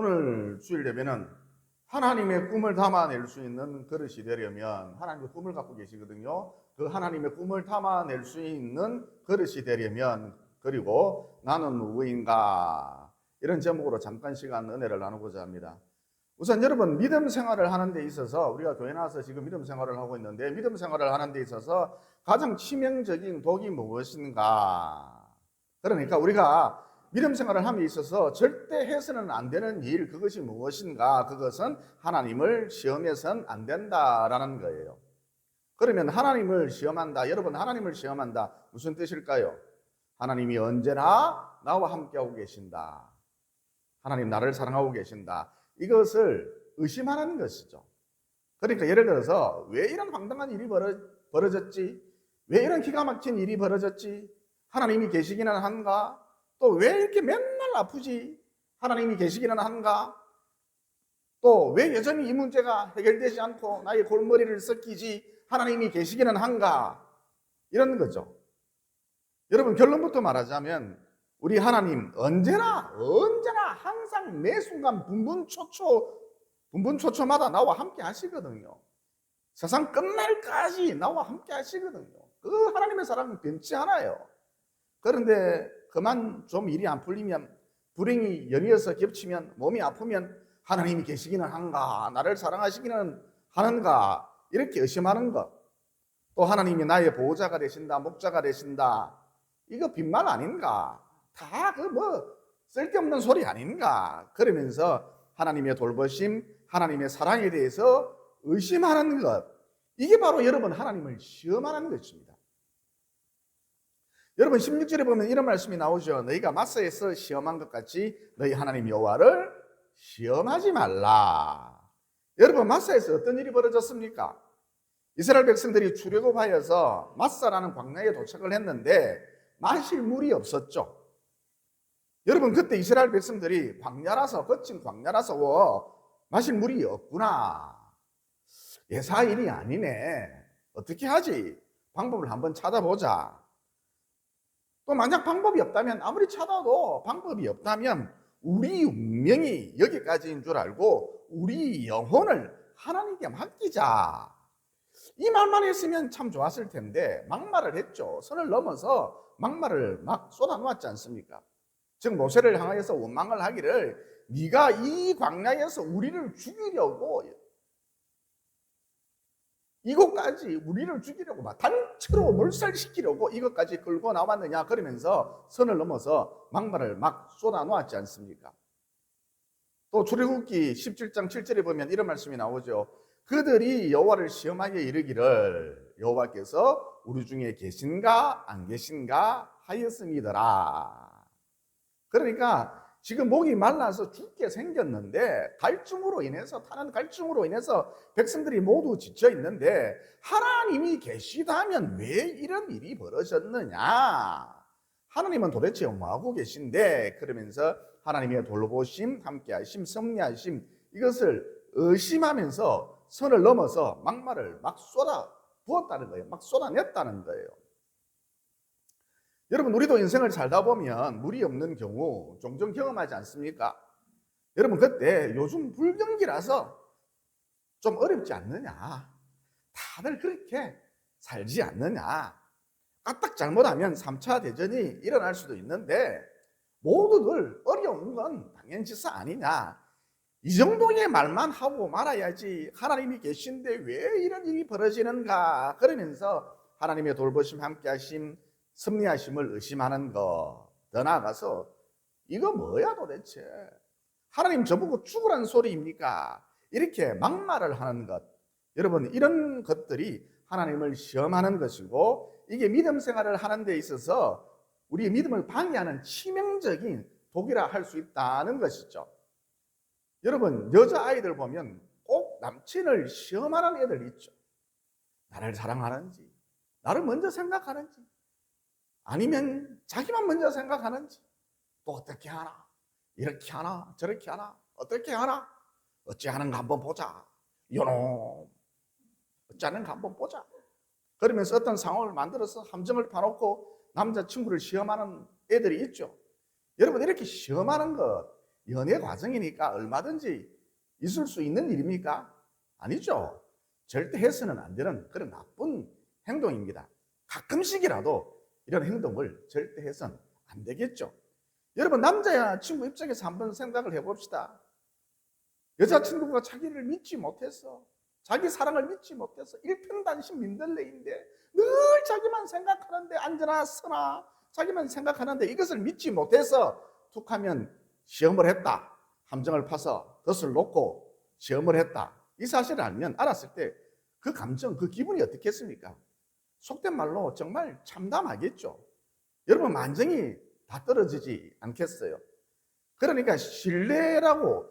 오늘 주일 예배는 하나님의 꿈을 담아낼 수 있는 그릇이 되려면 하나님의 꿈을 갖고 계시거든요. 그 하나님의 꿈을 담아낼 수 있는 그릇이 되려면, 그리고 나는 누구인가, 이런 제목으로 잠깐 시간 은혜를 나누고자 합니다. 우선 여러분, 믿음 생활을 하는 데 있어서, 우리가 교회 나와서 지금 믿음 생활을 하고 있는데, 믿음 생활을 하는 데 있어서 가장 치명적인 독이 무엇인가? 그러니까 우리가 믿음 생활을 함에 있어서 절대 해서는 안 되는 일, 그것이 무엇인가? 그것은 하나님을 시험해서는 안 된다라는 거예요. 그러면 하나님을 시험한다, 여러분, 하나님을 시험한다, 무슨 뜻일까요? 하나님이 언제나 나와 함께하고 계신다, 하나님 나를 사랑하고 계신다, 이것을 의심하는 것이죠. 그러니까 예를 들어서 왜 이런 황당한 일이 벌어졌지? 왜 이런 기가 막힌 일이 벌어졌지? 하나님이 계시기는 한가? 또 왜 이렇게 맨날 아프지? 하나님이 계시기는 한가? 또 왜 여전히 이 문제가 해결되지 않고 나의 골머리를 썩히지? 하나님이 계시기는 한가? 이런 거죠. 여러분, 결론부터 말하자면 우리 하나님 언제나 항상 매 순간 분분초초마다 나와 함께 하시거든요. 세상 끝날까지 나와 함께 하시거든요. 그 하나님의 사랑은 변치 않아요. 그런데 그만 좀 일이 안 풀리면, 불행이 연이어서 겹치면, 몸이 아프면 하나님이 계시기는 한가, 나를 사랑하시기는 하는가, 이렇게 의심하는 것. 또 하나님이 나의 보호자가 되신다, 목자가 되신다, 이거 빈말 아닌가, 다 그 뭐 쓸데없는 소리 아닌가, 그러면서 하나님의 돌보심, 하나님의 사랑에 대해서 의심하는 것, 이게 바로 여러분 하나님을 시험하는 것입니다. 여러분 16절에 보면 이런 말씀이 나오죠. 너희가 마사에서 시험한 것 같이 너희 하나님 여호와를 시험하지 말라. 여러분, 마사에서 어떤 일이 벌어졌습니까? 이스라엘 백성들이 출애굽하여서 마사라는 광야에 도착을 했는데 마실 물이 없었죠. 여러분, 그때 이스라엘 백성들이 광야라서, 거친 광야라서 마실 물이 없구나, 예사일이 아니네, 어떻게 하지? 방법을 한번 찾아보자. 또 만약 방법이 없다면, 아무리 찾아도 방법이 없다면 우리 운명이 여기까지인 줄 알고 우리 영혼을 하나님께 맡기자, 이 말만 했으면 참 좋았을 텐데 막말을 했죠. 선을 넘어서 막말을 막 쏟아놓았지 않습니까? 즉 모세를 향하여서 원망을 하기를, 네가 이 광야에서 우리를 죽이려고, 이것까지 우리를 죽이려고 막 단체로 몰살시키려고 이것까지 끌고 나왔느냐, 그러면서 선을 넘어서 막말을 막 쏟아놓았지 않습니까? 또 출애굽기 17장 7절에 보면 이런 말씀이 나오죠. 그들이 여호와를 시험하여 이르기를, 여호와께서 우리 중에 계신가 안 계신가 하였음이더라. 그러니까 지금 목이 말라서 죽게 생겼는데, 갈증으로 인해서, 타는 갈증으로 인해서 백성들이 모두 지쳐 있는데, 하나님이 계시다면 왜 이런 일이 벌어졌느냐, 하나님은 도대체 뭐하고 계신데, 그러면서 하나님의 돌보심, 함께하심, 섭리하심, 이것을 의심하면서 선을 넘어서 막말을 막 쏟아 부었다는 거예요. 막 쏟아냈다는 거예요. 여러분, 우리도 인생을 살다 보면 물이 없는 경우 종종 경험하지 않습니까? 여러분, 그때 요즘 불경기라서 좀 어렵지 않느냐, 다들 그렇게 살지 않느냐, 까딱 잘못하면 3차 대전이 일어날 수도 있는데 모두들 어려운 건 당연지사 아니냐, 이 정도의 말만 하고 말아야지 하나님이 계신데 왜 이런 일이 벌어지는가, 그러면서 하나님의 돌보심, 함께하심, 섭리하심을 의심하는 것, 더 나아가서 이거 뭐야 도대체, 하나님 저보고 죽으라는 소리입니까, 이렇게 막말을 하는 것, 여러분, 이런 것들이 하나님을 시험하는 것이고, 이게 믿음 생활을 하는 데 있어서 우리의 믿음을 방해하는 치명적인 독이라 할 수 있다는 것이죠. 여러분, 여자아이들 보면 꼭 남친을 시험하는 애들 있죠. 나를 사랑하는지, 나를 먼저 생각하는지, 아니면 자기만 먼저 생각하는지, 또 어떻게 하나, 이렇게 하나, 저렇게 하나, 어떻게 하나, 어찌 하는가 한번 보자, 요놈, 어찌 하는가 한번 보자, 그러면서 어떤 상황을 만들어서 함정을 파놓고 남자친구를 시험하는 애들이 있죠. 여러분, 이렇게 시험하는 것, 연애 과정이니까 얼마든지 있을 수 있는 일입니까? 아니죠. 절대 해서는 안 되는 그런 나쁜 행동입니다. 가끔씩이라도 이런 행동을 절대 해서는 안 되겠죠. 여러분, 남자친구 입장에서 한번 생각을 해봅시다. 여자친구가 자기를 믿지 못해서, 자기 사랑을 믿지 못해서 일편단심 민들레인데 늘 자기만 생각하는데, 앉으나 서나 자기만 생각하는데 이것을 믿지 못해서 툭하면 시험을 했다, 함정을 파서 덫을 놓고 시험을 했다, 이 사실을 알았을 때 그 감정, 그 기분이 어떻겠습니까? 속된 말로 정말 참담하겠죠. 여러분, 만정이 다 떨어지지 않겠어요? 그러니까 신뢰라고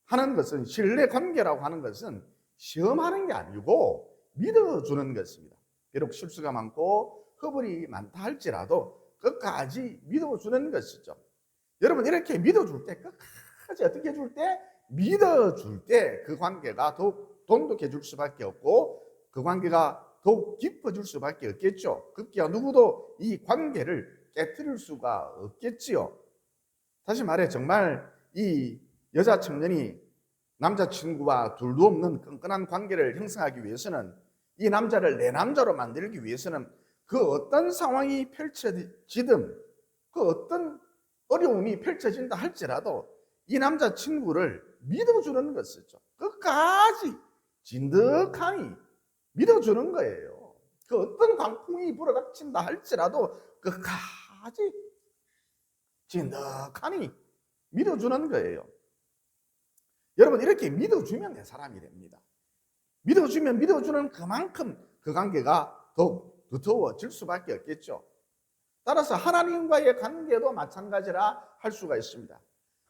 하는 것은, 신뢰 관계라고 하는 것은 시험하는 게 아니고 믿어주는 것입니다. 비록 실수가 많고 허물이 많다 할지라도 끝까지 믿어주는 것이죠. 여러분, 이렇게 믿어줄 때, 끝까지 어떻게 해줄 때? 믿어줄 때 그 관계가 더욱 돈독해질 수밖에 없고 그 관계가 더욱 깊어질 수밖에 없겠죠. 급기야 누구도 이 관계를 깨트릴 수가 없겠지요. 다시 말해, 정말 이 여자 청년이 남자친구와 둘도 없는 끈끈한 관계를 형성하기 위해서는, 이 남자를 내 남자로 만들기 위해서는 그 어떤 상황이 펼쳐지든, 그 어떤 어려움이 펼쳐진다 할지라도 이 남자친구를 믿어주는 것이죠. 끝까지 진득하니 믿어주는 거예요. 그 어떤 광풍이 불어닥친다 할지라도 끝까지 진득하니 믿어주는 거예요. 여러분, 이렇게 믿어주면 내 사람이 됩니다. 믿어주면 믿어주는 그만큼 그 관계가 더욱 두터워질 수밖에 없겠죠. 따라서 하나님과의 관계도 마찬가지라 할 수가 있습니다.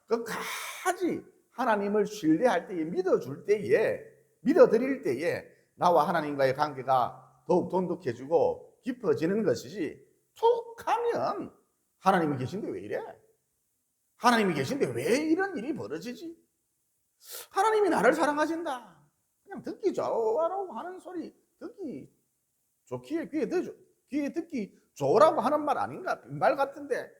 끝까지 하나님을 신뢰할 때에, 믿어줄 때에, 믿어드릴 때에 나와 하나님과의 관계가 더욱 돈독해지고 깊어지는 것이지, 툭 하면 하나님이 계신데 왜 이래? 하나님이 계신데 왜 이런 일이 벌어지지? 하나님이 나를 사랑하신다, 그냥 듣기 좋아라고 하는 소리, 듣기 좋기에 귀에 듣기 좋으라고 하는 말 아닌가? 빈말 같은데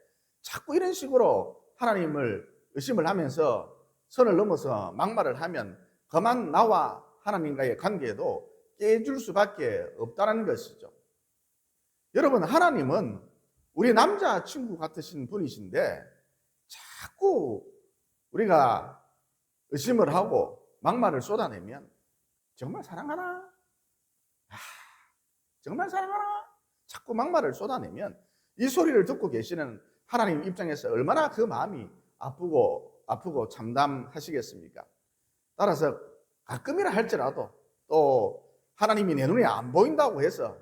자꾸 이런 식으로 하나님을 의심을 하면서 선을 넘어서 막말을 하면 그만 나와 하나님과의 관계도 깨질 수밖에 없다는 것이죠. 여러분, 하나님은 우리 남자친구 같으신 분이신데 자꾸 우리가 의심을 하고 막말을 쏟아내면 정말 사랑하나? 정말 사랑하나? 자꾸 막말을 쏟아내면 이 소리를 듣고 계시는 하나님 입장에서 얼마나 그 마음이 아프고 참담하시겠습니까? 따라서 가끔이라 할지라도, 또 하나님이 내 눈에 안 보인다고 해서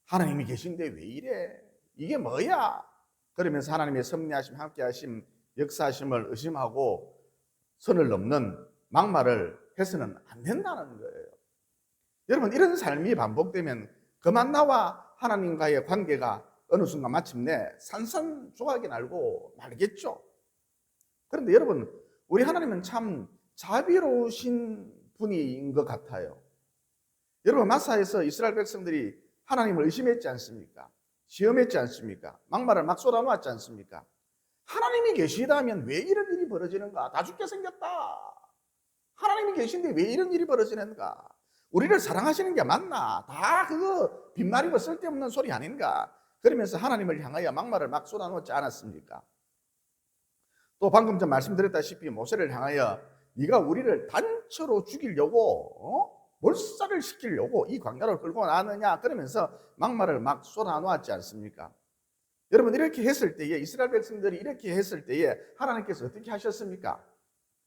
하나님이 계신데 왜 이래? 이게 뭐야? 그러면서 하나님의 섭리하심, 함께하심, 역사하심을 의심하고 선을 넘는 막말을 해서는 안 된다는 거예요. 여러분, 이런 삶이 반복되면 그만 나와 하나님과의 관계가 어느 순간 마침내 산산조각이 날고 말겠죠. 그런데 여러분, 우리 하나님은 참 자비로우신 분인 것 같아요. 여러분, 마사에서 이스라엘 백성들이 하나님을 의심했지 않습니까? 시험했지 않습니까? 막말을 막 쏟아놓았지 않습니까? 하나님이 계시다면 왜 이런 일이 벌어지는가? 다 죽게 생겼다. 하나님이 계신데 왜 이런 일이 벌어지는가? 우리를 사랑하시는 게 맞나? 다 그거 빈말이고 쓸데없는 소리 아닌가? 그러면서 하나님을 향하여 막말을 막 쏟아놓지 않았습니까? 또 방금 전 말씀드렸다시피 모세를 향하여 네가 우리를 단처로 죽이려고 몰살을 시키려고 이 광야를 끌고 나왔느냐? 그러면서 막말을 막 쏟아놓았지 않습니까? 여러분, 이렇게 했을 때에, 이스라엘 백성들이 이렇게 했을 때에 하나님께서 어떻게 하셨습니까?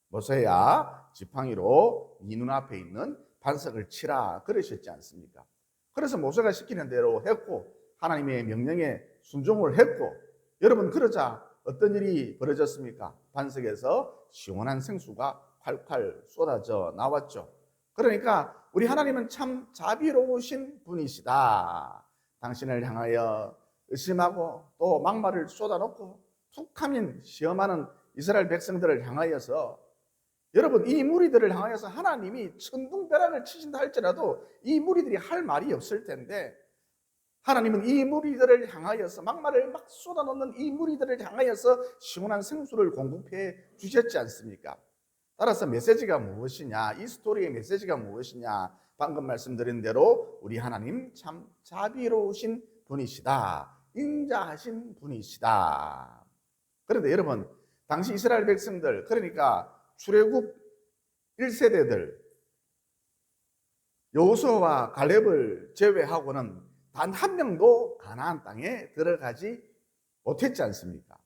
모세야, 지팡이로 네 눈앞에 있는 반석을 치라 그러셨지 않습니까? 그래서 모세가 시키는 대로 했고 하나님의 명령에 순종을 했고, 여러분, 그러자 어떤 일이 벌어졌습니까? 반석에서 시원한 생수가 콸콸 쏟아져 나왔죠. 그러니까 우리 하나님은 참 자비로우신 분이시다. 당신을 향하여 의심하고 또 막말을 쏟아놓고 툭하면 시험하는 이스라엘 백성들을 향하여서, 여러분, 이 무리들을 향하여서 하나님이 천둥벼락을 치신다 할지라도 이 무리들이 할 말이 없을 텐데 하나님은 이 무리들을 향하여서 막말을 막 쏟아놓는 이 무리들을 향하여서 시원한 생수를 공급해 주셨지 않습니까? 따라서 메시지가 무엇이냐? 이 스토리의 메시지가 무엇이냐? 방금 말씀드린 대로 우리 하나님 참 자비로우신 분이시다. 인자하신 분이시다. 그런데 여러분, 당시 이스라엘 백성들, 그러니까 출애굽 1세대들 여호수아와 갈렙을 제외하고는 단 한 명도 가나안 땅에 들어가지 못했지 않습니까?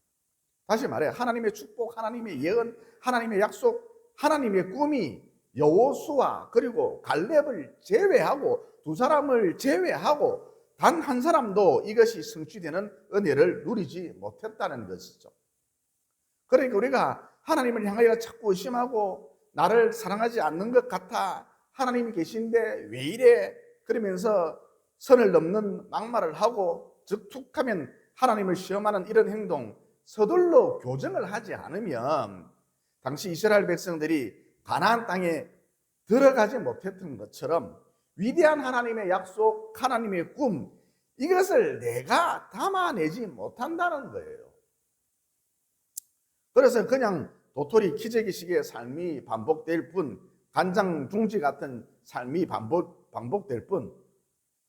다시 말해, 하나님의 축복, 하나님의 예언, 하나님의 약속, 하나님의 꿈이 여호수아 그리고 갈렙을 제외하고 두 사람을 제외하고 단 한 사람도 이것이 성취되는 은혜를 누리지 못했다는 것이죠. 그러니까 우리가 하나님을 향하여 자꾸 의심하고 나를 사랑하지 않는 것 같아, 하나님이 계신데 왜 이래, 그러면서 선을 넘는 막말을 하고 툭하면 하나님을 시험하는 이런 행동, 서둘러 교정을 하지 않으면 당시 이스라엘 백성들이 가나안 땅에 들어가지 못했던 것처럼 위대한 하나님의 약속, 하나님의 꿈, 이것을 내가 담아내지 못한다는 거예요. 그래서 그냥 도토리 키재기식의 삶이 반복될 뿐, 간장중지 같은 삶이 반복될 뿐,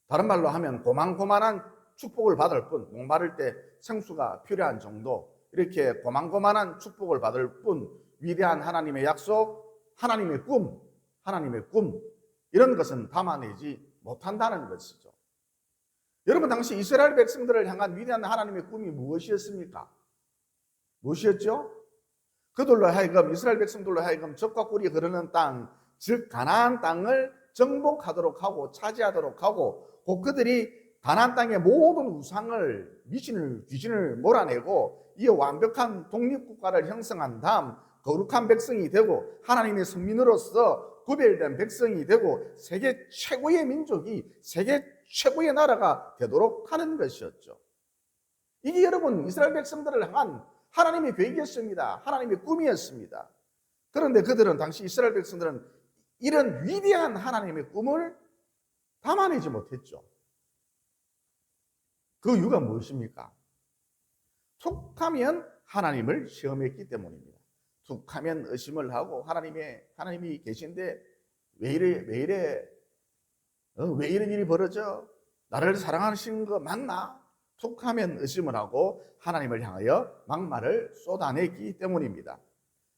다른 말로 하면 고만고만한 축복을 받을 뿐, 목마를 때 생수가 필요한 정도, 이렇게 고만고만한 축복을 받을 뿐, 위대한 하나님의 약속, 하나님의 꿈, 이런 것은 담아내지 못한다는 것이죠. 여러분, 당시 이스라엘 백성들을 향한 위대한 하나님의 꿈이 무엇이었습니까? 무엇이었죠? 그들로 하여금, 이스라엘 백성들로 하여금 적과 꿀이 흐르는 땅, 즉 가나안 땅을 정복하도록 하고 차지하도록 하고, 곧 그들이 가나안 땅의 모든 우상을, 귀신을 몰아내고 이 완벽한 독립국가를 형성한 다음 거룩한 백성이 되고 하나님의 선민으로서 구별된 백성이 되고 세계 최고의 민족이, 세계 최고의 나라가 되도록 하는 것이었죠. 이게 여러분 이스라엘 백성들을 향한 하나님의 계획이었습니다. 하나님의 꿈이었습니다. 그런데 그들은, 당시 이스라엘 백성들은 이런 위대한 하나님의 꿈을 담아내지 못했죠. 그 이유가 무엇입니까? 툭하면 하나님을 시험했기 때문입니다. 툭하면 의심을 하고 하나님이 계신데 왜 이래 왜 이런 일이 벌어져? 나를 사랑하시는 거 맞나? 툭하면 의심을 하고 하나님을 향하여 막말을 쏟아냈기 때문입니다.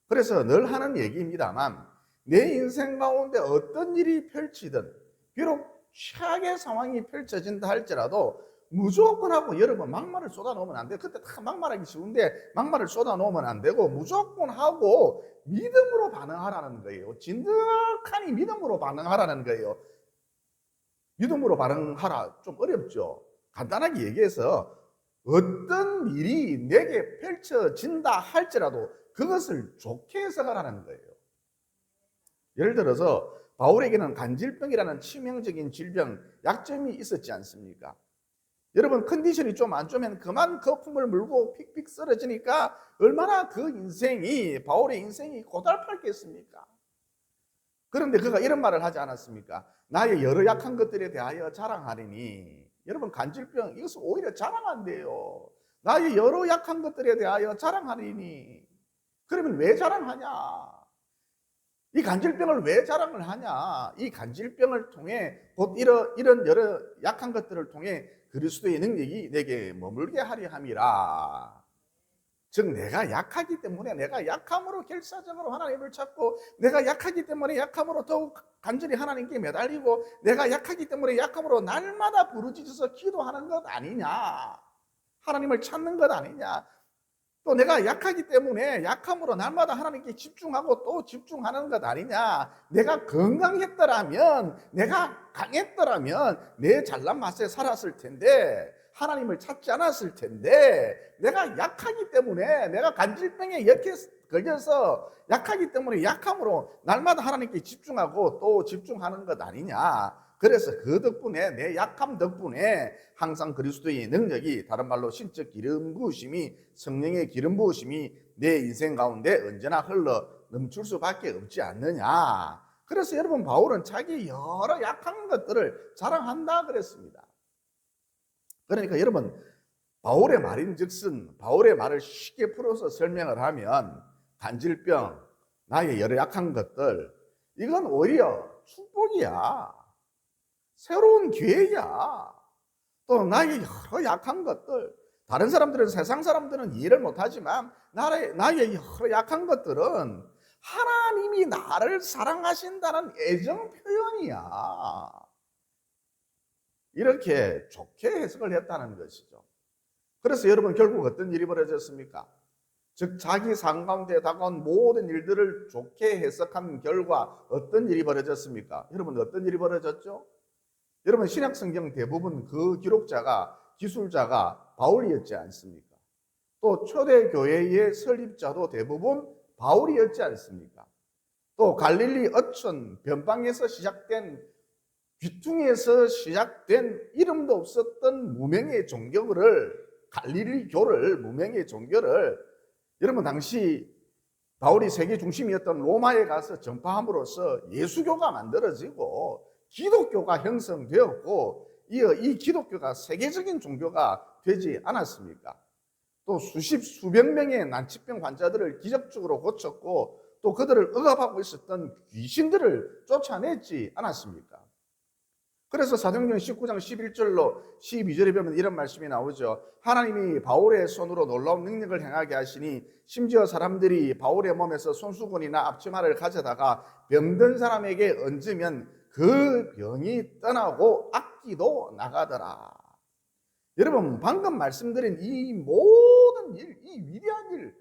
그래서 늘 하는 얘기입니다만, 내 인생 가운데 어떤 일이 펼치든, 비록 최악의 상황이 펼쳐진다 할지라도 무조건 하고 여러 번 막말을 쏟아놓으면 안 돼요. 그때 다 막말하기 쉬운데 막말을 쏟아놓으면 안 되고 무조건 하고 믿음으로 반응하라는 거예요. 진득하니 믿음으로 반응하라는 거예요. 믿음으로 반응하라, 좀 어렵죠. 간단하게 얘기해서 어떤 일이 내게 펼쳐진다 할지라도 그것을 좋게 해석하라는 거예요. 예를 들어서 바울에게는 간질병이라는 치명적인 질병, 약점이 있었지 않습니까? 여러분, 컨디션이 좀 안 좋으면 그만 거품을 물고 픽픽 쓰러지니까 얼마나 바울의 인생이 고달팠겠습니까? 그런데 그가 이런 말을 하지 않았습니까? 나의 여러 약한 것들에 대하여 자랑하리니. 여러분, 간질병, 이것은 오히려 자랑한대요. 나의 여러 약한 것들에 대하여 자랑하리니. 그러면 왜 자랑하냐? 이 간질병을 왜 자랑을 하냐? 이 간질병을 통해, 곧 이런 여러 약한 것들을 통해 그리스도의 능력이 내게 머물게 하려 함이라. 즉, 내가 약하기 때문에, 내가 약함으로 결사적으로 하나님을 찾고, 내가 약하기 때문에 약함으로 더욱 간절히 하나님께 매달리고, 내가 약하기 때문에 약함으로 날마다 부르짖어서 기도하는 것 아니냐? 하나님을 찾는 것 아니냐? 또 내가 약하기 때문에 약함으로 날마다 하나님께 집중하고 또 집중하는 것 아니냐? 내가 건강했더라면, 내가 강했더라면 내 잘난 맛에 살았을 텐데, 하나님을 찾지 않았을 텐데, 내가 약하기 때문에, 내가 간질병에 걸려서 약하기 때문에 약함으로 날마다 하나님께 집중하고 또 집중하는 것 아니냐? 그래서 그 덕분에, 내 약함 덕분에 항상 그리스도의 능력이, 다른 말로 신적 기름 부으심이, 성령의 기름 부으심이 내 인생 가운데 언제나 흘러 넘칠 수밖에 없지 않느냐. 그래서 여러분, 바울은 자기 여러 약한 것들을 자랑한다 그랬습니다. 그러니까 여러분, 바울의 말인즉슨 바울의 말을 쉽게 풀어서 설명을 하면 간질병, 나의 여러 약한 것들, 이건 오히려 축복이야. 새로운 기회야. 또 나의 여러 약한 것들, 다른 사람들은, 세상 사람들은 이해를 못하지만 나의 여러 약한 것들은 하나님이 나를 사랑하신다는 애정 표현이야. 이렇게 좋게 해석을 했다는 것이죠. 그래서 여러분, 결국 어떤 일이 벌어졌습니까? 즉 자기 삶 가운데 다가온 모든 일들을 좋게 해석한 결과 어떤 일이 벌어졌습니까? 여러분, 어떤 일이 벌어졌죠? 여러분, 신약 성경 대부분 그 기록자가, 기술자가 바울이었지 않습니까? 또 초대교회의 설립자도 대부분 바울이었지 않습니까? 또 갈릴리 어촌 변방에서 시작된, 귀퉁이에서 시작된 이름도 없었던 무명의 종교를, 갈릴리교를, 무명의 종교를 여러분, 당시 바울이 세계 중심이었던 로마에 가서 전파함으로써 예수교가 만들어지고 기독교가 형성되었고, 이어 이 기독교가 세계적인 종교가 되지 않았습니까? 또 수백 명의 난치병 환자들을 기적적으로 고쳤고, 또 그들을 억압하고 있었던 귀신들을 쫓아냈지 않았습니까? 그래서 사도행전 19장 11절로 12절에 보면 이런 말씀이 나오죠. 하나님이 바울의 손으로 놀라운 능력을 행하게 하시니 심지어 사람들이 바울의 몸에서 손수건이나 앞치마를 가져다가 병든 사람에게 얹으면 그 병이 떠나고 악기도 나가더라. 여러분, 방금 말씀드린 이 모든 일, 이 위대한 일,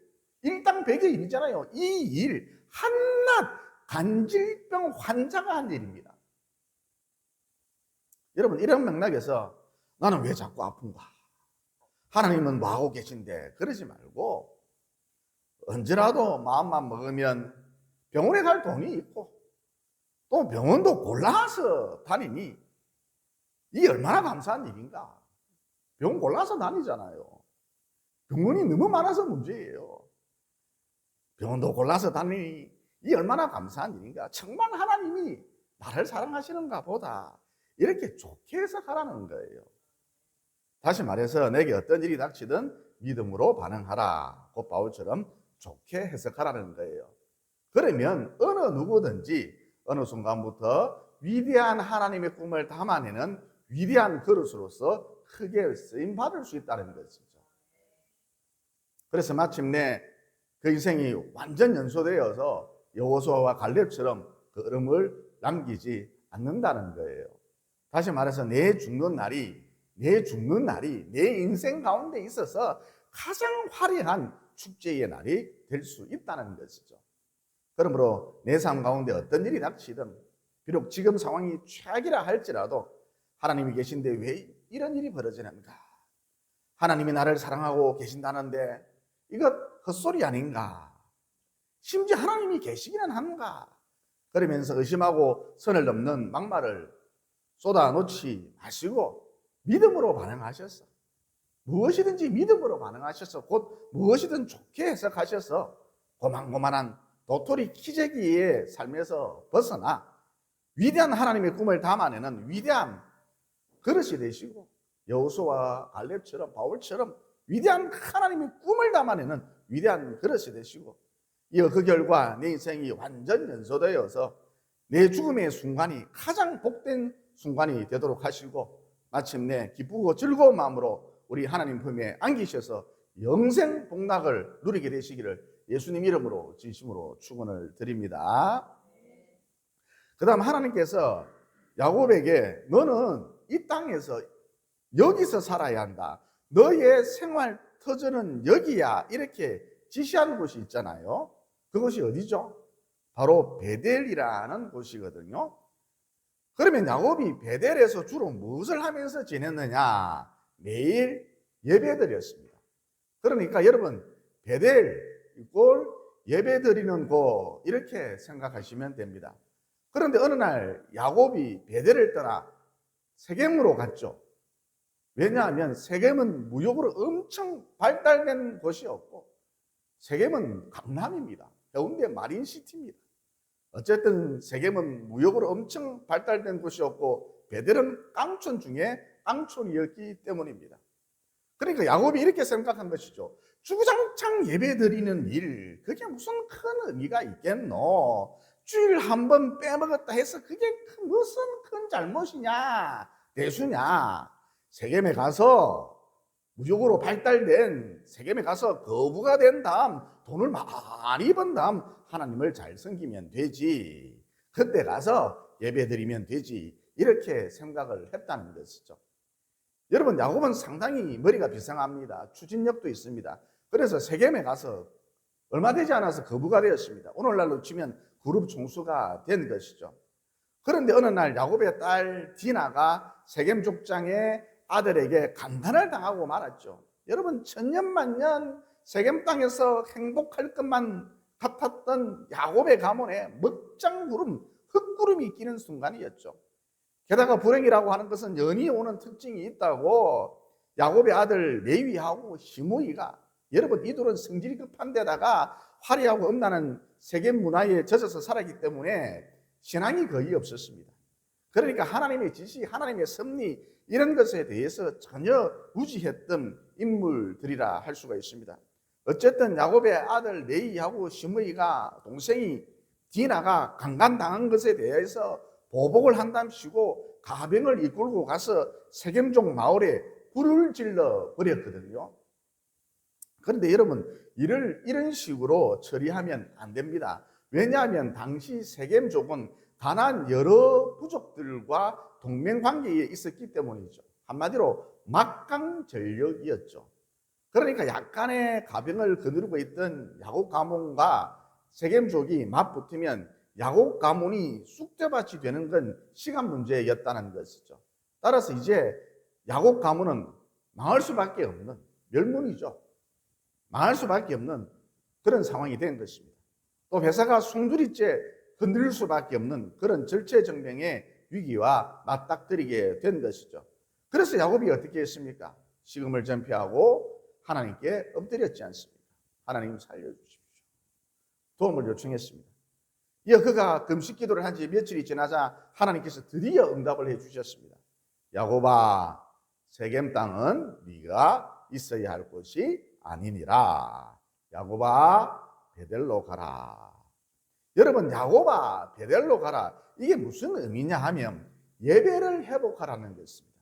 일당백의 일이잖아요. 이 일, 한낱 간질병 환자가 한 일입니다. 여러분, 이런 맥락에서 나는 왜 자꾸 아픈가? 하나님은 뭐하고 계신데? 그러지 말고 언제라도 마음만 먹으면 병원에 갈 돈이 있고 또 병원도 골라서 다니니 이 얼마나 감사한 일인가? 병원 골라서 다니잖아요. 병원이 너무 많아서 문제예요. 병원도 골라서 다니니 이 얼마나 감사한 일인가? 정말 하나님이 나를 사랑하시는가 보다. 이렇게 좋게 해석하라는 거예요. 다시 말해서 내게 어떤 일이 닥치든 믿음으로 반응하라. 곧 바울처럼 좋게 해석하라는 거예요. 그러면 어느 누구든지 어느 순간부터 위대한 하나님의 꿈을 담아내는 위대한 그릇으로서 크게 쓰임받을 수 있다는 것이죠. 그래서 마침내 그 인생이 완전 연소되어서 여호수아와 갈렙처럼 그 이름을 남기지 않는다는 거예요. 다시 말해서 내 죽는 날이 내 인생 가운데 있어서 가장 화려한 축제의 날이 될 수 있다는 것이죠. 그러므로 내 삶 가운데 어떤 일이 닥치든 비록 지금 상황이 최악이라 할지라도 하나님이 계신데 왜 이런 일이 벌어지는가? 하나님이 나를 사랑하고 계신다는데 이것 헛소리 아닌가? 심지어 하나님이 계시기는 한가? 그러면서 의심하고 선을 넘는 막말을 쏟아놓지 마시고 믿음으로 반응하셔서 무엇이든지 믿음으로 반응하셔서 곧 무엇이든 좋게 해석하셔서 고만고만한 도토리 키재기의 삶에서 벗어나 위대한 하나님의 꿈을 담아내는 위대한 그릇이 되시고 여호수아와 갈렙처럼 바울처럼 위대한 하나님의 꿈을 담아내는 위대한 그릇이 되시고 이어 그 결과 내 인생이 완전 연소되어서 내 죽음의 순간이 가장 복된 순간이 되도록 하시고 마침내 기쁘고 즐거운 마음으로 우리 하나님 품에 안기셔서 영생 복락을 누리게 되시기를 예수님 이름으로 진심으로 축원을 드립니다. 그 다음 하나님께서 야곱에게 너는 이 땅에서 여기서 살아야 한다. 너의 생활 터전은 여기야. 이렇게 지시하는 곳이 있잖아요. 그것이 어디죠? 바로 베델이라는 곳이거든요. 그러면 야곱이 베델에서 주로 무엇을 하면서 지냈느냐? 매일 예배드렸습니다. 그러니까 여러분, 베델 이꼴 예배드리는 곳 이렇게 생각하시면 됩니다. 그런데 어느 날 야곱이 베델을 떠나 세겜으로 갔죠. 왜냐하면 세겜은 무역으로 엄청 발달된 곳이었고 세겜은 강남입니다. 해운대 마린시티입니다. 어쨌든 세겜은 무역으로 엄청 발달된 곳이었고 베델은 깡촌 중에 앙촌이었기 때문입니다. 그러니까 야곱이 이렇게 생각한 것이죠. 주구장창 예배 드리는 일, 그게 무슨 큰 의미가 있겠노? 주일 한 번 빼먹었다 해서 그게 무슨 큰 잘못이냐, 대수냐? 세겜에 가서 무적으로 발달된 세겜에 가서 거부가 된 다음 돈을 많이 번 다음 하나님을 잘 섬기면 되지. 그때 가서 예배 드리면 되지. 이렇게 생각을 했다는 것이죠. 여러분, 야곱은 상당히 머리가 비상합니다. 추진력도 있습니다. 그래서 세겜에 가서 얼마 되지 않아서 거부가 되었습니다. 오늘날로 치면 그룹 총수가 된 것이죠. 그런데 어느 날 야곱의 딸 디나가 세겜 족장의 아들에게 강간을 당하고 말았죠. 여러분, 천년만년 세겜 땅에서 행복할 것만 같았던 야곱의 가문에 먹장구름, 흙구름이 끼는 순간이었죠. 게다가 불행이라고 하는 것은 연이 오는 특징이 있다고 야곱의 아들 레위하고 시므이가, 여러분 이들은 성질이 급한 데다가 화려하고 음란한 세겜 문화에 젖어서 살았기 때문에 신앙이 거의 없었습니다. 그러니까 하나님의 지시, 하나님의 섭리 이런 것에 대해서 전혀 무지했던 인물들이라 할 수가 있습니다. 어쨌든 야곱의 아들 레위하고 시므이가 동생이 디나가 강간당한 것에 대해서 보복을 한담시고 가병을 이끌고 가서 세겜족 마을에 불을 질러 버렸거든요. 그런데 여러분, 이런 식으로 처리하면 안 됩니다. 왜냐하면 당시 세겜족은 가나안 여러 부족들과 동맹관계에 있었기 때문이죠. 한마디로 막강전력이었죠. 그러니까 약간의 가병을 거느리고 있던 야곱 가문과 세겜족이 맞붙으면 야곱 가문이 쑥대밭이 되는 건 시간 문제였다는 것이죠. 따라서 이제 야곱 가문은 망할 수밖에 없는, 멸문이죠. 망할 수밖에 없는 그런 상황이 된 것입니다. 또 회사가 송두리째 흔들릴 수밖에 없는 그런 절체절명의 위기와 맞닥뜨리게 된 것이죠. 그래서 야곱이 어떻게 했습니까? 식음을 전폐하고 하나님께 엎드렸지 않습니까? 하나님 살려주십시오. 도움을 요청했습니다. 이어 그가 금식 기도를 한 지 며칠이 지나자 하나님께서 드디어 응답을 해주셨습니다. 야곱아, 세겜 땅은 네가 있어야 할 곳이 아니니라. 야곱아, 베델로 가라. 여러분, 야곱아, 베델로 가라. 이게 무슨 의미냐 하면 예배를 회복하라는 것입니다.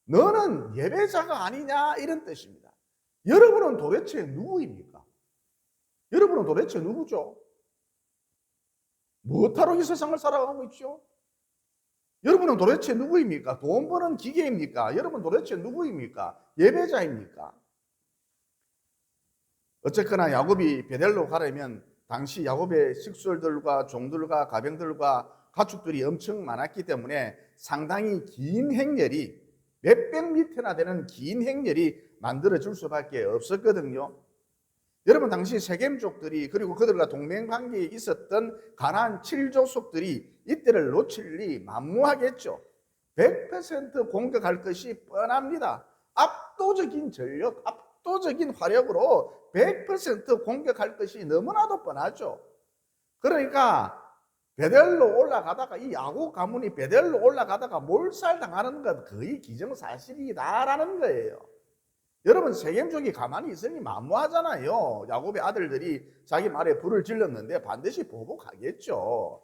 너는 예배자가 아니냐 이런 뜻입니다. 여러분은 도대체 누구입니까? 여러분은 도대체 누구죠? 무엇하러 이 세상을 살아가고 있죠? 여러분은 도대체 누구입니까? 돈 버는 기계입니까? 여러분 도대체 누구입니까? 예배자입니까? 어쨌거나 야곱이 베델로 가려면 당시 야곱의 식솔들과 종들과 가병들과 가축들이 엄청 많았기 때문에 상당히 긴 행렬이, 몇백 미터나 되는 긴 행렬이 만들어질 수밖에 없었거든요. 여러분, 당시 세겜족들이 그리고 그들과 동맹관계에 있었던 가나안 7족속들이 이때를 놓칠 리 만무하겠죠. 100% 공격할 것이 뻔합니다. 압도적인 전력, 압도적인 화력으로 100% 공격할 것이 너무나도 뻔하죠. 그러니까 베델로 올라가다가 이 야곱 가문이 베델로 올라가다가 몰살당하는 것 거의 기정사실이다라는 거예요. 여러분, 세겜족이 가만히 있으니 만무하잖아요. 야곱의 아들들이 자기 말에 불을 질렀는데 반드시 보복하겠죠.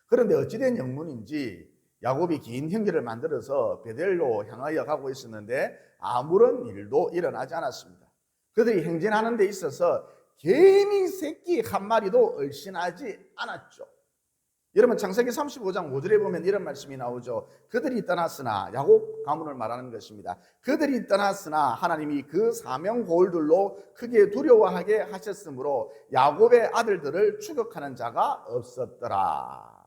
그런데 어찌된 영문인지 야곱이 긴 형제를 만들어서 베델로 향하여 가고 있었는데 아무런 일도 일어나지 않았습니다. 그들이 행진하는 데 있어서 개미 새끼 한 마리도 얼씬하지 않았죠. 여러분, 창세기 35장 5절에 보면 이런 말씀이 나오죠. 그들이 떠났으나, 야곱 가문을 말하는 것입니다. 그들이 떠났으나 하나님이 그 사명골들로 크게 두려워하게 하셨으므로 야곱의 아들들을 추격하는 자가 없었더라.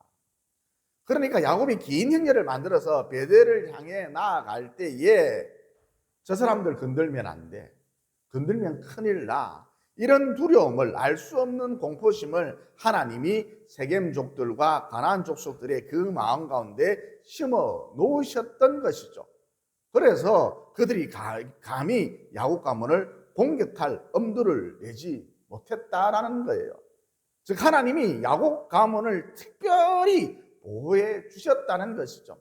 그러니까 야곱이 긴 행렬을 만들어서 베델을 향해 나아갈 때에 저 사람들 건들면 안 돼. 건들면 큰일 나. 이런 두려움을, 알 수 없는 공포심을 하나님이 세겜족들과 가나안 족속들의 그 마음 가운데 심어 놓으셨던 것이죠. 그래서 그들이 감히 야곱 가문을 공격할 엄두를 내지 못했다라는 거예요. 즉 하나님이 야곱 가문을 특별히 보호해 주셨다는 것이죠.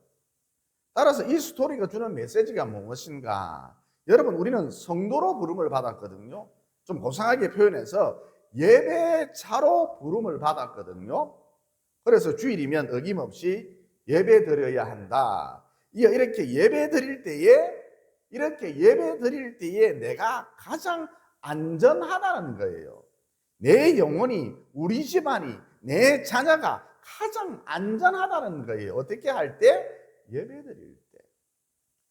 따라서 이 스토리가 주는 메시지가 무엇인가? 여러분, 우리는 성도로 부름을 받았거든요. 좀 고상하게 표현해서 예배자로 부름을 받았거든요. 그래서 주일이면 어김없이 예배 드려야 한다. 이렇게 예배 드릴 때에 내가 가장 안전하다는 거예요. 내 영혼이, 우리 집안이, 내 자녀가 가장 안전하다는 거예요. 어떻게 할 때? 예배 드릴 때.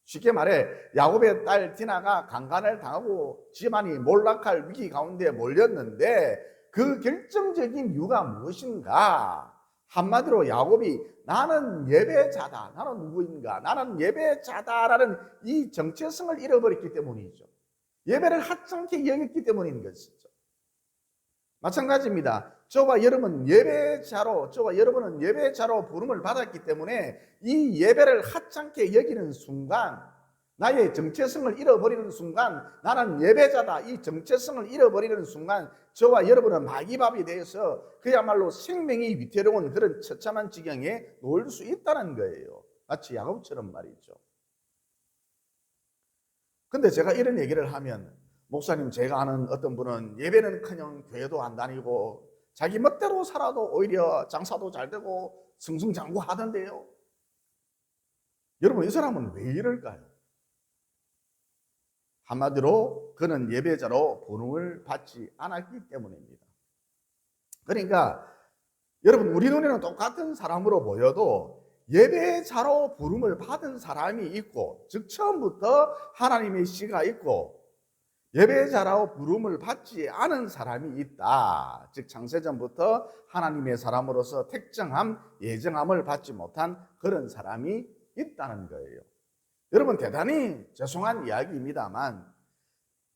쉽게 말해 야곱의 딸 디나가 강간을 당하고 집안이 몰락할 위기 가운데 몰렸는데 그 결정적인 이유가 무엇인가? 한마디로 야곱이 나는 예배자다. 나는 누구인가? 나는 예배자다라는 이 정체성을 잃어버렸기 때문이죠. 예배를 하찮게 여겼기 때문인 것이죠. 마찬가지입니다. 저와 여러분은 예배자로 부름을 받았기 때문에 이 예배를 하찮게 여기는 순간, 나의 정체성을 잃어버리는 순간, 나는 예배자다, 이 정체성을 잃어버리는 순간 저와 여러분은 마귀밥이 되어서 그야말로 생명이 위태로운 그런 처참한 지경에 놓일 수 있다는 거예요. 마치 야곱처럼 말이죠. 근데 제가 이런 얘기를 하면, 목사님, 제가 아는 어떤 분은 예배는커녕 교회도 안 다니고 자기 멋대로 살아도 오히려 장사도 잘 되고 승승장구하던데요. 여러분, 이 사람은 왜 이럴까요? 한마디로 그는 예배자로 부름을 받지 않았기 때문입니다. 그러니까 여러분, 우리 눈에는 똑같은 사람으로 보여도 예배자로 부름을 받은 사람이 있고, 즉 처음부터 하나님의 씨가 있고, 예배자라고 부름을 받지 않은 사람이 있다. 즉 창세전부터 하나님의 사람으로서 택정함, 예정함을 받지 못한 그런 사람이 있다는 거예요. 여러분, 대단히 죄송한 이야기입니다만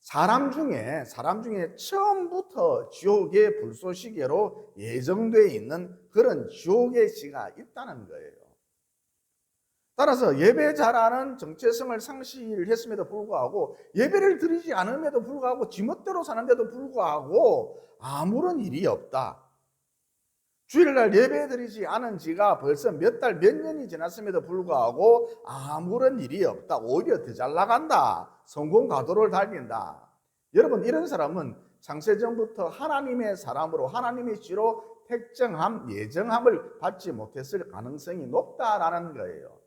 사람 중에 처음부터 지옥의 불쏘시개로 예정되어 있는 그런 지옥의 씨가 있다는 거예요. 따라서 예배자라는 정체성을 상실했음에도 불구하고, 예배를 드리지 않음에도 불구하고, 지멋대로 사는데도 불구하고 아무런 일이 없다. 주일날 예배 드리지 않은 지가 벌써 몇 달, 몇 년이 지났음에도 불구하고 아무런 일이 없다. 오히려 더 잘 나간다. 성공 가도를 달린다. 여러분, 이런 사람은 창세전부터 하나님의 사람으로, 하나님의 씨로 택정함, 예정함을 받지 못했을 가능성이 높다라는 거예요.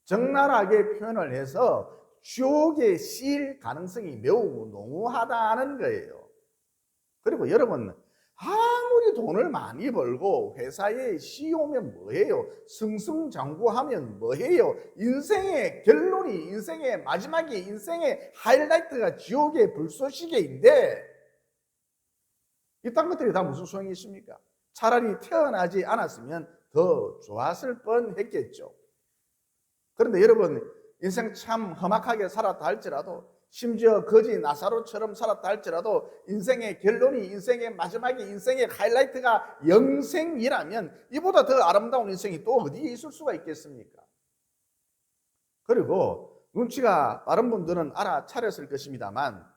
적나라하게 표현을 해서 지옥에 씌일 가능성이 매우 농후하다는 거예요. 그리고 여러분, 아무리 돈을 많이 벌고 회사에 CEO면 뭐해요? 승승장구하면 뭐해요? 인생의 결론이, 인생의 마지막이, 인생의 하이라이트가 지옥의 불쏘시개인데 이딴 것들이 다 무슨 소용이 있습니까? 차라리 태어나지 않았으면 더 좋았을 뻔했겠죠. 그런데 여러분, 인생 참 험악하게 살았다 할지라도, 심지어 거지 나사로처럼 살았다 할지라도 인생의 결론이, 인생의 마지막이, 인생의 하이라이트가 영생이라면 이보다 더 아름다운 인생이 또 어디에 있을 수가 있겠습니까? 그리고 눈치가 빠른 분들은 알아차렸을 것입니다만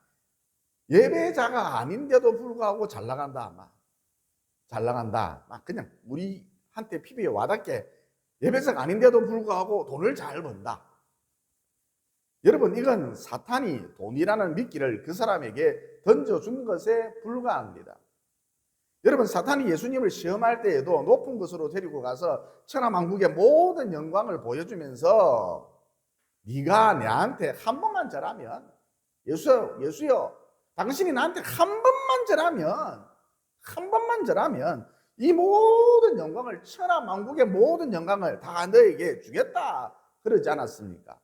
예배자가 아닌데도 불구하고 잘 나간다. 막 그냥 우리한테 피부에 와닿게 예배자가 아닌데도 불구하고 돈을 잘 번다. 여러분, 이건 사탄이 돈이라는 미끼를 그 사람에게 던져준 것에 불과합니다. 여러분, 사탄이 예수님을 시험할 때에도 높은 곳으로 데리고 가서 천하만국의 모든 영광을 보여주면서 네가 내한테 한 번만 절하면, 예수여, 당신이 나한테 한 번만 절하면 이 모든 영광을, 천하만국의 모든 영광을 다 너에게 주겠다 그러지 않았습니까?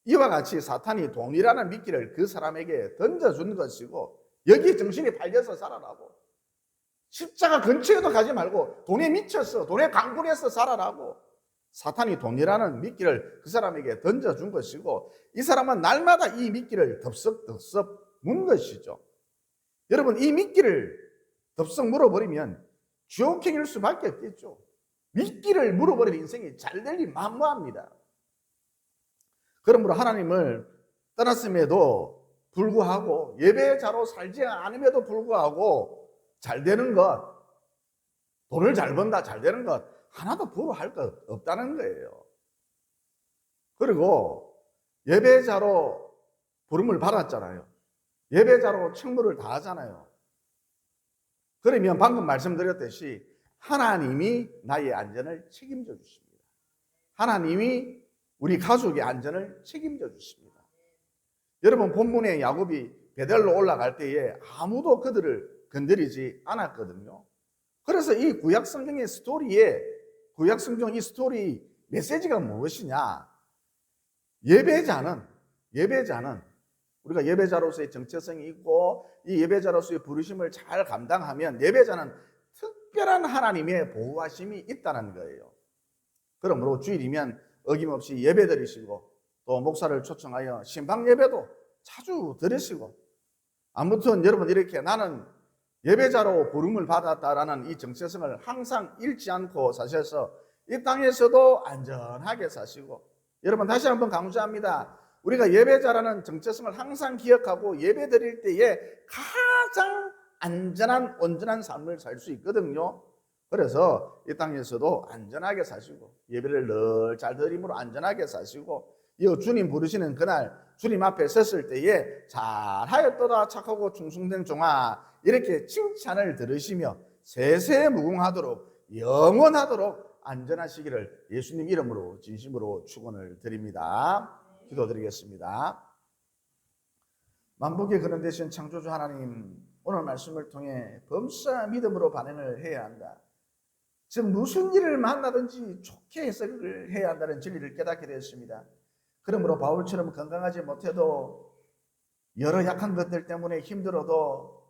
이와 같이 사탄이 돈이라는 미끼를 그 사람에게 던져준 것이고, 여기에 정신이 팔려서 살아라고, 십자가 근처에도 가지 말고 돈에 미쳐서, 돈에 강군해서 살아라고 사탄이 돈이라는 미끼를 그 사람에게 던져준 것이고, 이 사람은 날마다 이 미끼를 덥석덥석 문 것이죠. 여러분, 이 미끼를 덥석 물어버리면 지옥행일 수밖에 없겠죠. 미끼를 물어버릴 인생이 잘 될 리 만무합니다. 그러므로 하나님을 떠났음에도 불구하고, 예배자로 살지 않음에도 불구하고 잘 되는 것, 돈을 잘 번다, 잘 되는 것 하나도 부러워할 것 없다는 거예요. 그리고 예배자로 부름을 받았잖아요. 예배자로 책무를 다하잖아요. 그러면 방금 말씀드렸듯이 하나님이 나의 안전을 책임져 주십니다. 하나님이 우리 가족의 안전을 책임져 주십니다. 여러분, 본문에 야곱이 베델로 올라갈 때에 아무도 그들을 건드리지 않았거든요. 그래서 이 구약성경의 스토리에, 구약성경 이 스토리 메시지가 무엇이냐? 예배자는 우리가 예배자로서의 정체성이 있고 이 예배자로서의 부르심을 잘 감당하면 예배자는 특별한 하나님의 보호하심이 있다는 거예요. 그러므로 주일이면 어김없이 예배 드리시고 또 목사를 초청하여 신방 예배도 자주 드리시고, 아무튼 여러분, 이렇게 나는 예배자로 부름을 받았다라는 이 정체성을 항상 잃지 않고 사셔서 이 땅에서도 안전하게 사시고, 여러분 다시 한번 강조합니다. 우리가 예배자라는 정체성을 항상 기억하고 예배 드릴 때에 가장 안전한 온전한 삶을 살 수 있거든요. 그래서 이 땅에서도 안전하게 사시고 예배를 늘 잘 드림으로 안전하게 사시고, 이 주님 부르시는 그날 주님 앞에 섰을 때에 잘하였도다 착하고 충성된 종아, 이렇게 칭찬을 들으시며 세세 무궁하도록 영원하도록 안전하시기를 예수님 이름으로 진심으로 축원을 드립니다. 기도드리겠습니다. 만복의 근원 되신 창조주 하나님, 오늘 말씀을 통해 범사 믿음으로 반응을 해야 한다. 즉 무슨 일을 만나든지 좋게 해석을 해야 한다는 진리를 깨닫게 되었습니다. 그러므로 바울처럼 건강하지 못해도 여러 약한 것들 때문에 힘들어도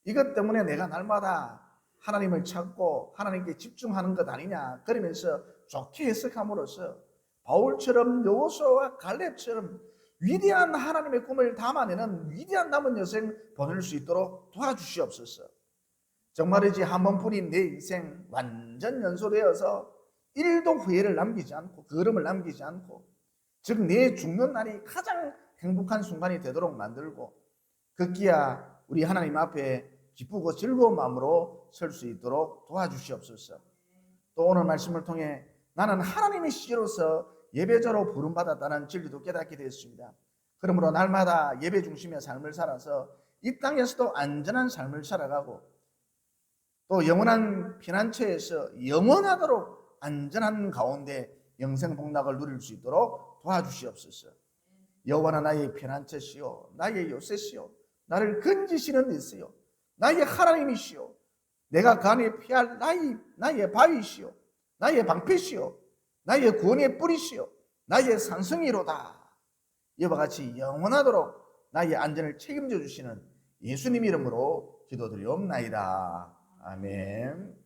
이것 때문에 내가 날마다 하나님을 찾고 하나님께 집중하는 것 아니냐, 그러면서 좋게 해석함으로써 바울처럼 여호수아와 갈렙처럼 위대한 하나님의 꿈을 담아내는 위대한 남은 여생 보낼 수 있도록 도와주시옵소서. 정말이지 한 번뿐인 내 인생 완전 연소되어서 1도 후회를 남기지 않고 걸음을 남기지 않고, 즉 내 죽는 날이 가장 행복한 순간이 되도록 만들고, 급기야 우리 하나님 앞에 기쁘고 즐거운 마음으로 설 수 있도록 도와주시옵소서. 또 오늘 말씀을 통해 나는 하나님의 씨로서 예배자로 부름받았다는 진리도 깨닫게 되었습니다. 그러므로 날마다 예배 중심의 삶을 살아서 이 땅에서도 안전한 삶을 살아가고 또 영원한 피난처에서 영원하도록 안전한 가운데 영생 복락을 누릴 수 있도록 도와주시옵소서. 여호와는 나의 피난처시요 나의 요새시요 나를 건지시는 이시요 나의 하나님이시요 내가 간에 피할 나의 바위시요 나의 방패시요 나의 구원의 뿌리시요 나의 산성이로다. 이와 같이 영원하도록 나의 안전을 책임져 주시는 예수님 이름으로 기도드리옵나이다. 아멘.